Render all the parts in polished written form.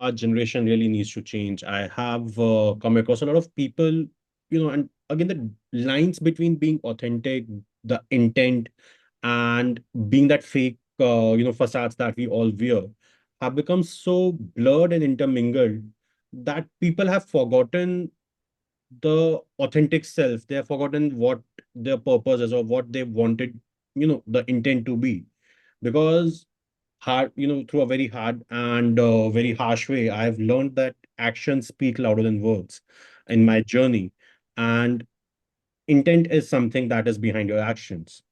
our generation really needs to change. I have come across a lot of people, and again, the lines between being authentic, the intent, and being that fake, facades that we all wear have become so blurred and intermingled that people have forgotten the authentic self. They have forgotten what their purpose is or what they wanted, the intent to be. Because through a very hard and very harsh way, I've learned that actions speak louder than words in my journey. And intent is something that is behind your actions.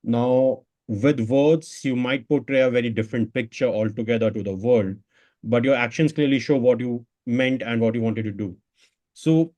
Now, with words, you might portray a very different picture altogether to the world, but your actions clearly show what you meant and what you wanted to do. So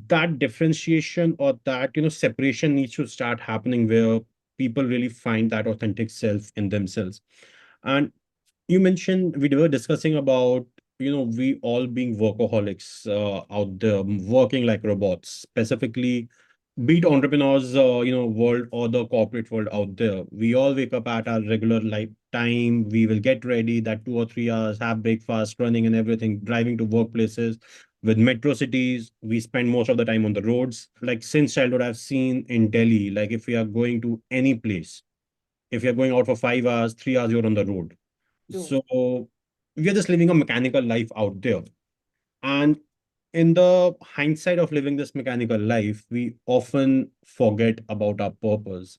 that differentiation or that separation needs to start happening where people really find that authentic self in themselves. And you mentioned we were discussing about we all being workaholics out there working like robots, specifically be it entrepreneurs world or the corporate world out there. We all wake up at our regular life time. We will get ready that 2 or 3 hours, have breakfast, running and everything, driving to workplaces. With metro cities, we spend most of the time on the roads. Like since childhood, I've seen in Delhi, like if we are going to any place, if you're going out for 5 hours, 3 hours, you're on the road. True. So we are just living a mechanical life out there. And in the hindsight of living this mechanical life, we often forget about our purpose.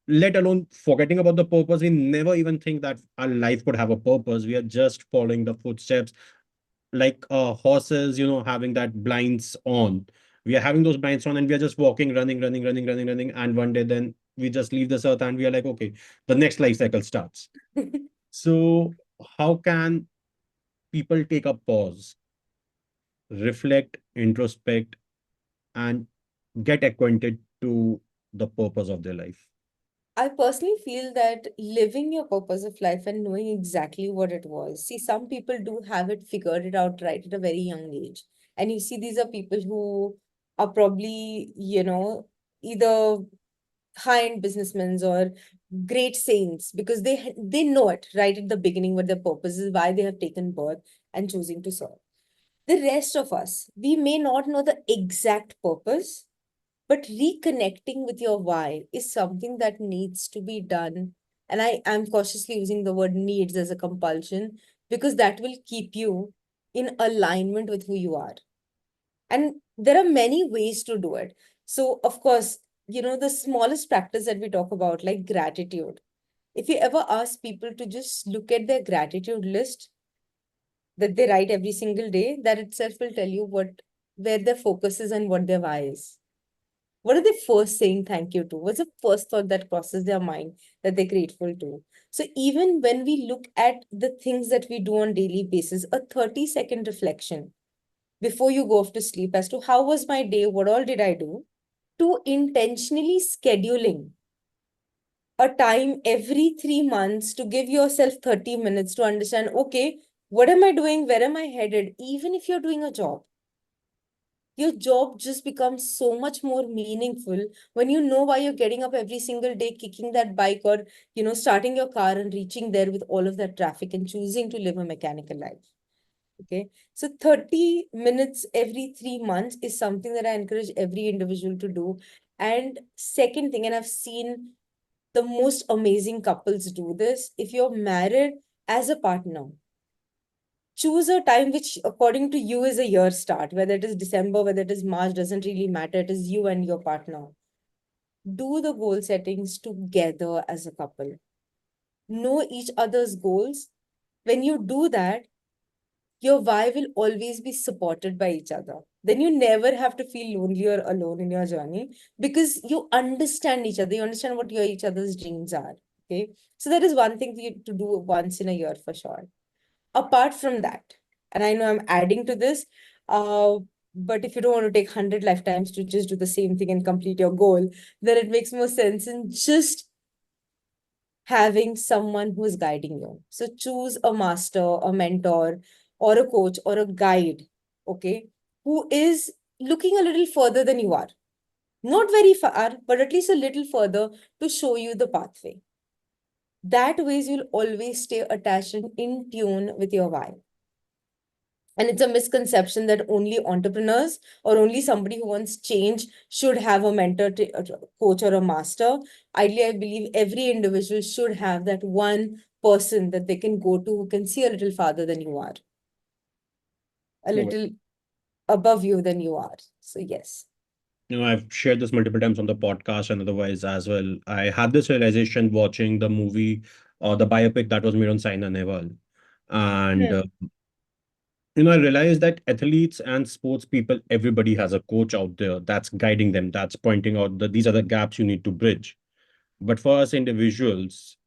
Let alone forgetting about the purpose, we never even think that our life could have a purpose. We are just following the footsteps like horses, having that blinds on. We are having those blinds on and we are just walking, running, running, running, running, running. And one day then we just leave this earth and we are like, okay, the next life cycle starts. So how can people take a pause, reflect, introspect, and get acquainted to the purpose of their life? I personally feel that living your purpose of life and knowing exactly what it was. See, some people do have it figured it out right at a very young age. And you see, these are people who are probably, either high-end businessmen or great saints because they know it right at the beginning what their purpose is, why they have taken birth and choosing to serve. The rest of us, we may not know the exact purpose, but reconnecting with your why is something that needs to be done. And I am cautiously using the word needs as a compulsion because that will keep you in alignment with who you are. And there are many ways to do it. So, of course, the smallest practice that we talk about, like gratitude. If you ever ask people to just look at their gratitude list that they write every single day, that itself will tell you where their focus is and what their why is. What are they first saying thank you to? What's the first thought that crosses their mind that they're grateful to? So even when we look at the things that we do on daily basis, a 30-second reflection before you go off to sleep as to how was my day, what all did I do, to intentionally scheduling a time every 3 months to give yourself 30 minutes to understand, okay, what am I doing? Where am I headed? Even if you're doing a job, your job just becomes so much more meaningful when you know why you're getting up every single day, kicking that bike or, starting your car and reaching there with all of that traffic and choosing to live a mechanical life. Okay. So 30 minutes every 3 months is something that I encourage every individual to do. And second thing, and I've seen the most amazing couples do this, if you're married as a partner, choose a time which according to you is a year start, whether it is December, whether it is March, doesn't really matter. It is you and your partner. Do the goal settings together as a couple. Know each other's goals. When you do that, your why will always be supported by each other. Then you never have to feel lonely or alone in your journey because you understand each other. You understand what your each other's dreams are. Okay. So that is one thing for you to do once in a year for sure. Apart from that, and I know I'm adding to this, uh, but if you don't want to take 100 lifetimes to just do the same thing and complete your goal, then it makes more sense in just having someone who is guiding you. So choose a master, a mentor, or a coach or a guide, okay, who is looking a little further than you are. Not very far, but at least a little further to show you the pathway. That ways you'll always stay attached and in tune with your why. And it's a misconception that only entrepreneurs or only somebody who wants change should have a mentor, a coach, or a master. Ideally, I believe every individual should have that one person that they can go to who can see a little farther than you are, a No, little above you than you are. So, yes. I've shared this multiple times on the podcast and otherwise as well. I had this realization watching the movie or the biopic that was made on Saina Nehwal. And, Hmm. I realized that athletes and sports people, everybody has a coach out there that's guiding them, that's pointing out that these are the gaps you need to bridge. But for us individuals,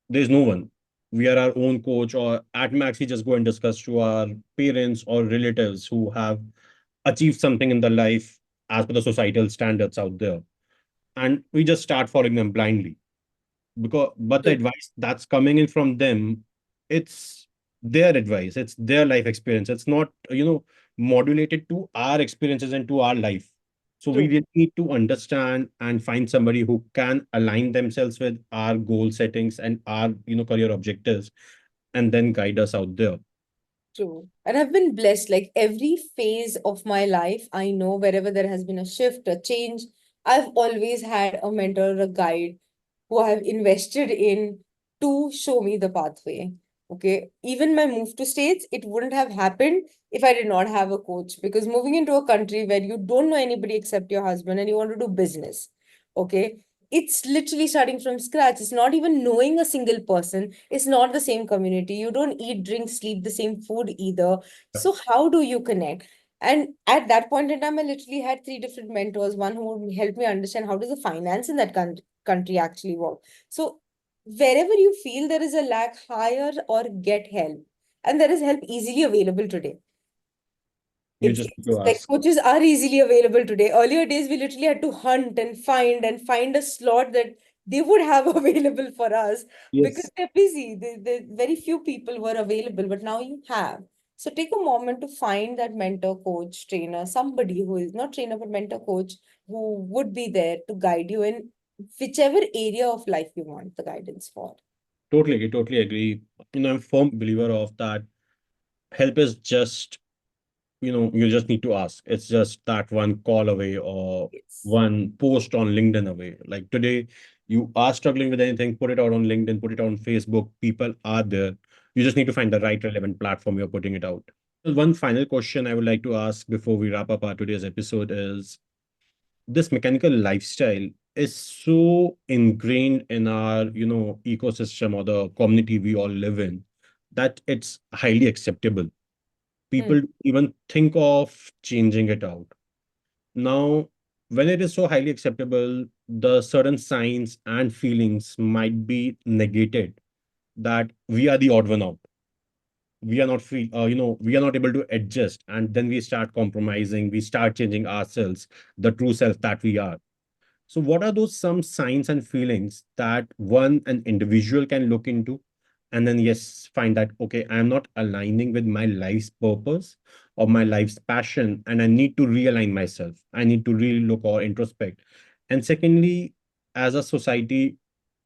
there's no one. We are our own coach, or at max, we just go and discuss to our parents or relatives who have achieved something in their life as per the societal standards out there. And we just start following them blindly. But the True, advice that's coming in from them, it's their advice, it's their life experience. It's not, modulated to our experiences and to our life. So we true. really need to understand and find somebody who can align themselves with our goal settings and our, career objectives, and then guide us out there. True. And I've been blessed. Like every phase of my life, I know wherever there has been a shift, a change, I've always had a mentor, a guide who I have invested in to show me the pathway. Okay. Even my move to States, it wouldn't have happened if I did not have a coach. Because moving into a country where you don't know anybody except your husband and you want to do business, okay, it's literally starting from scratch. It's not even knowing a single person. It's not the same community. You don't eat, drink, sleep the same food either. So how do you connect? And at that point in time, I literally had three different mentors. One who would help me understand how does the finance in that country actually work. So wherever you feel there is a lack, hire or get help. And there is help easily available today. You just need to It's like ask. coaches are easily available today. Earlier days, we literally had to hunt and find a slot that they would have available for us because Yes. they're busy. Very few people were available, but now you have. So take a moment to find that mentor, coach, trainer, somebody who is not trainer but mentor, coach, who would be there to guide you in whichever area of life you want the guidance for. Totally agree. I'm a firm believer of that. Help is just, you just need to ask. It's just that one call away or Yes. one post on LinkedIn away. Like today, you are struggling with anything, put it out on LinkedIn, put it on Facebook. People are there. You just need to find the right relevant platform you're putting it out. One final question I would like to ask before we wrap up our today's episode is, this mechanical lifestyle is so ingrained in our, ecosystem or the community we all live in, that it's highly acceptable. Hmm. People even think of changing it out. Now, when it is so highly acceptable, the certain signs and feelings might be negated, that we are the odd one out. We are not free, we are not able to adjust. And then we start compromising, we start changing ourselves, the true self that we are. So, what are those some signs and feelings that an individual can look into, and then yes, find that okay, I am not aligning with my life's purpose or my life's passion, and I need to realign myself. I need to really look or introspect. And secondly, as a society,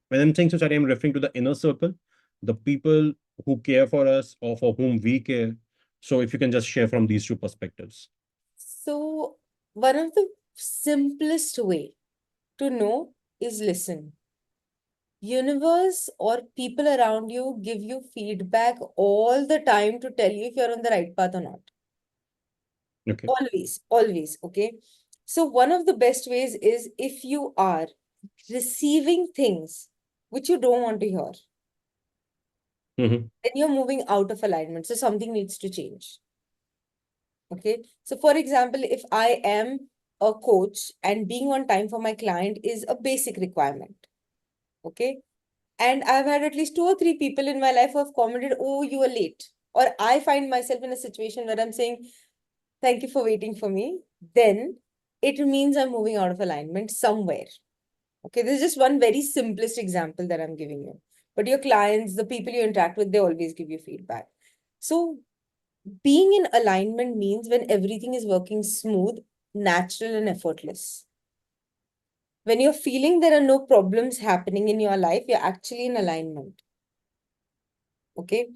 when I'm saying society, I'm referring to the inner circle, the people who care for us or for whom we care. So, if you can just share from these two perspectives. So one of the simplest way to know is listen. Universe or people around you give you feedback all the time to tell you if you're on the right path or not. Okay. Always, always. Okay. So one of the best ways is if you are receiving things which you don't want to hear, Mm-hmm. then you're moving out of alignment. So something needs to change. Okay. So for example, if I am a coach and being on time for my client is a basic requirement. Okay. And I've had at least two or three people in my life who have commented, oh, you are late. Or I find myself in a situation where I'm saying, thank you for waiting for me. Then it means I'm moving out of alignment somewhere. Okay, this is just one very simplest example that I'm giving you. But your clients, the people you interact with, they always give you feedback. So being in alignment means when everything is working smooth, natural, and effortless. When you're feeling there are no problems happening in your life, you're actually in alignment. Okay.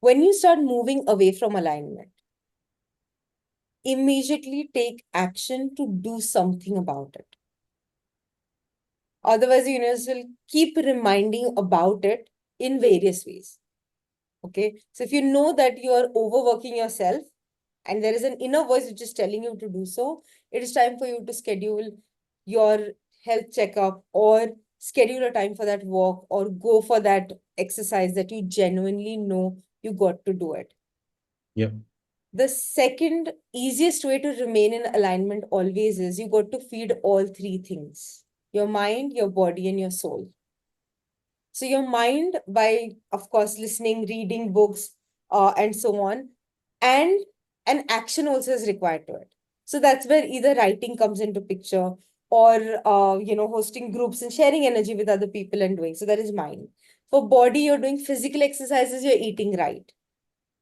When you start moving away from alignment, immediately take action to do something about it. Otherwise, the universe will keep reminding about it in various ways. Okay. So if you know that you are overworking yourself and there is an inner voice which is telling you to do so, it is time for you to schedule your health checkup or schedule a time for that walk or go for that exercise that you genuinely know you got to do it. Yeah. The second easiest way to remain in alignment always is you got to feed all three things: your mind, your body, and your soul. So, your mind, by of course, listening, reading books, and so on, and an action also is required to it. So, that's where either writing comes into picture or, hosting groups and sharing energy with other people and doing. So, that is mind. For body, you're doing physical exercises, you're eating right.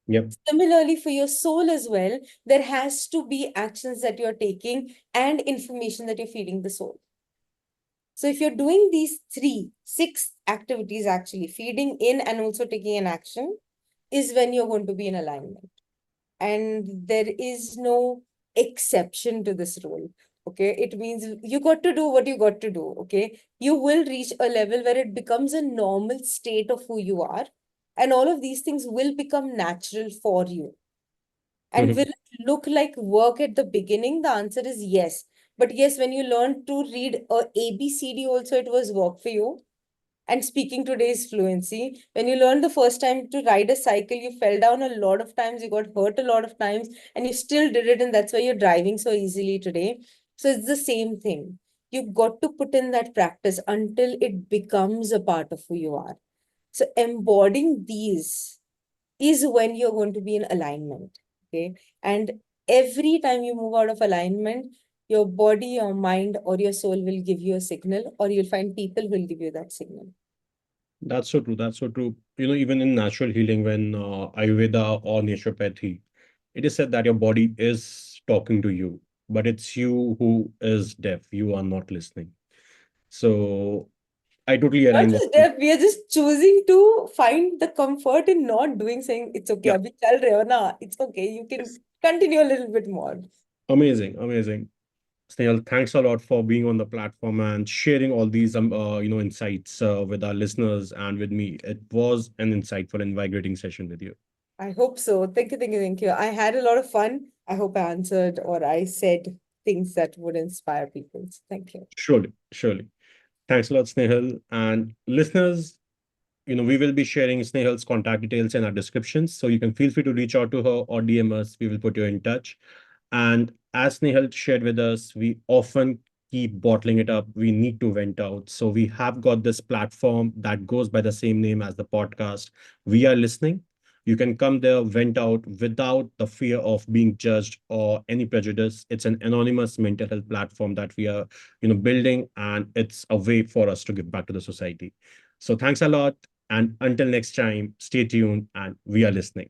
Yep. Similarly, for your soul as well, there has to be actions that you're taking and information that you're feeding the soul. So if you're doing these six activities actually, feeding in and also taking an action, is when you're going to be in alignment. And there is no exception to this rule. Okay. It means you got to do what you got to do. Okay. You will reach a level where it becomes a normal state of who you are. And all of these things will become natural for you. And will Mhm. it look like work at the beginning? The answer is yes. But yes, when you learn to read ABCD also, it was work for you. And speaking today's fluency, when you learned the first time to ride a cycle, you fell down a lot of times, you got hurt a lot of times, and you still did it. And that's why you're driving so easily today. So it's the same thing. You got to put in that practice until it becomes a part of who you are. So embodying these is when you're going to be in alignment. Okay. And every time you move out of alignment, your body, your mind, or your soul will give you a signal, or you'll find people will give you that signal. That's so true. That's so true. Even in natural healing, when Ayurveda or naturopathy, it is said that your body is talking to you, but it's you who is deaf. You are not listening. So I totally Not align with just you. deaf, we are just choosing to find the comfort in not doing, saying it's okay, Yeah. abhi chal rahe ho na, it's okay, you can Yes. continue a little bit more. Amazing. Amazing. Snehal, thanks a lot for being on the platform and sharing all these insights with our listeners and with me. It was an insightful and invigorating session with you. I hope so. Thank you, thank you, thank you. I had a lot of fun. I hope I answered or I said things that would inspire people. So thank you. Surely, surely. Thanks a lot, Snehal. And listeners, we will be sharing Snehal's contact details in our descriptions. So you can feel free to reach out to her or DM us. We will put you in touch. And as Snehal shared with us, we often keep bottling it up. We need to vent out. So we have got this platform that goes by the same name as the podcast. We are listening. You can come there, vent out without the fear of being judged or any prejudice. It's an anonymous mental health platform that we are, building, and it's a way for us to give back to the society. So thanks a lot. And until next time, stay tuned and we are listening.